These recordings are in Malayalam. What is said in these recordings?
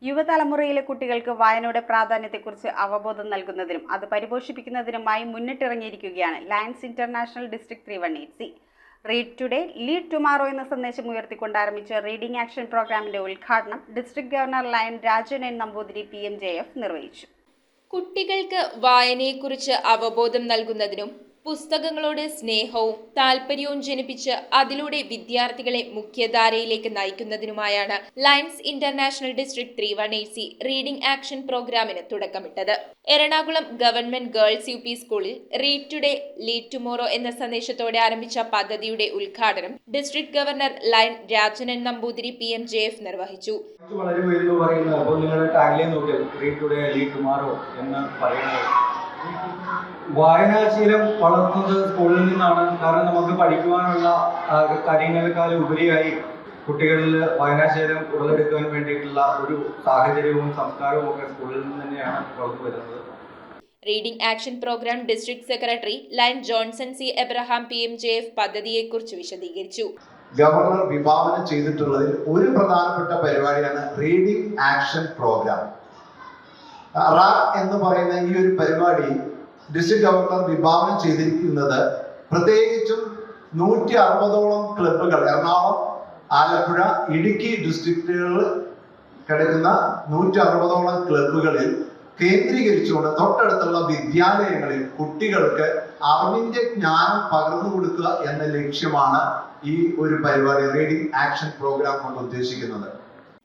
യുവതലമുറയിലെ കുട്ടികൾക്ക് വായനയുടെ പ്രാധാന്യത്തെക്കുറിച്ച് അവബോധം നൽകുന്നതിനും അത് പരിപോഷിപ്പിക്കുന്നതിനുമായി മുന്നിട്ടിറങ്ങിയിരിക്കുകയാണ് Lions International District 318C. Read today lead tomorrow എന്ന സന്ദേശം ഉയർത്തിക്കൊണ്ട് ആരംഭിച്ച റീഡിംഗ് ആക്ഷൻ പ്രോഗ്രാമിന്റെ ഉദ്ഘാടനം district governor Lion Rajan N Namboothiri PMJF നിർവഹിച്ചു. കുട്ടികൾക്ക് വായനയെക്കുറിച്ച് അവബോധം നൽകുന്നതിനും പുസ്തകങ്ങളോട് സ്നേഹവും താല്പര്യവും ജനിപ്പിച്ച് അതിലൂടെ വിദ്യാർത്ഥികളെ മുഖ്യധാരയിലേക്ക് നയിക്കുന്നതിനുമായാണ് Lions International District 318C reading action പ്രോഗ്രാമിന് തുടക്കമിട്ടത്. എറണാകുളം ഗവൺമെന്റ് ഗേൾസ് UP സ്കൂളിൽ റീഡ് ടുഡേ ലീഡ് ടുമോറോ എന്ന സന്ദേശത്തോടെ ആരംഭിച്ച പദ്ധതിയുടെ ഉദ്ഘാടനം district governor Lion Rajan N Namboothiri PMJF നിർവഹിച്ചു. വളരെ ഉയർന്നു പറയുന്നത് അപ്പോൾ നിങ്ങളുടെ ടാഗ്ലൈൻ നോക്കിയാൽ റീഡ് ടുഡേ ലീഡ് ടുമാറോ എന്ന് പറയുന്നത് വായനാശീലം വളർത്തുന്നത് സ്കൂളിൽ നിന്നാണ്. കാരണം നമുക്ക് പഠിക്കുവാനുള്ള കാര്യങ്ങളെക്കാൾ ഉപരിയായി കുട്ടികളിൽ വായനാശീലം ഉടലെടുക്കാൻ വേണ്ടിയിട്ടുള്ള ഒരു സാഹചര്യവും സംസ്കാരവും ഒക്കെ സ്കൂളിൽ നിന്ന് തന്നെയാണ് വളർന്നു വരുന്നത്. Reading action programme district secretary lion Johnson C. Abraham PMJF പദ്ധതിയെക്കുറിച്ച് വിശദീകരിച്ചു. ഗവർണർ വിഭാവനം ചെയ്തിട്ടുള്ളതിൽ ഒരു പ്രധാനപ്പെട്ട പരിപാടിയാണ് റീഡിംഗ് ആക്ഷൻ പ്രോഗ്രാം. എന്ന് പറയുന്ന ഈ ഒരു പരിപാടി ഡിസ്ട്രിക്ട് ഗവർണർ വിഭാവനം ചെയ്തിരിക്കുന്നത് പ്രത്യേകിച്ചും 160ഓളം ക്ലബ്ബുകൾ, എറണാകുളം, ആലപ്പുഴ, ഇടുക്കി ഡിസ്ട്രിക്റ്റുകളിൽ കിടക്കുന്ന 160ഓളം ക്ലബ്ബുകളിൽ കേന്ദ്രീകരിച്ചുകൊണ്ട് തൊട്ടടുത്തുള്ള വിദ്യാലയങ്ങളിൽ കുട്ടികൾക്ക് അറിവിന്റെ ജ്ഞാനം പകർന്നു കൊടുക്കുക എന്ന ലക്ഷ്യമാണ് ഈ ഒരു പരിപാടി റീഡിംഗ് ആക്ഷൻ പ്രോഗ്രാം കൊണ്ട് ഉദ്ദേശിക്കുന്നത്.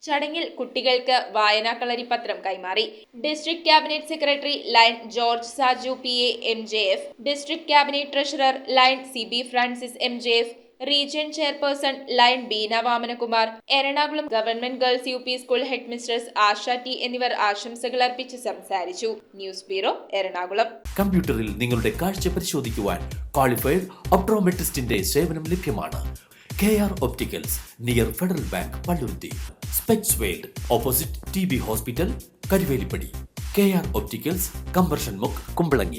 ചടങ്ങിൽ കുട്ടികൾക്ക് വായനാ കളരിപ്പത്രം കൈമാറി. District cabinet secretary Lion George Saju PA MJF, district cabinet treasurer Lion CB Francis MJF, region chairperson Lion Beena Vamanakumar, Ernakulam government girls UP school head mistress Asha T എന്നിവർ ആശംസകൾ അർപ്പിച്ച് സംസാരിച്ചു. News bureau, Ernakulam. കമ്പ്യൂട്ടറിൽ നിങ്ങളുടെ കാഴ്ച പരിശോധിക്കുവാൻ ക്വാളിഫൈഡ് ഒപ്ട്രോമെട്രിസ്റ്റിന്റെ സേവനം ലഭ്യമാണ്. KR Opticals, near federal bank, Palluruthy. Specs world, opposite TB hospital, Karuvelippady. KR Opticals, combustion മുക്ക്, കുമ്പളങ്ങി.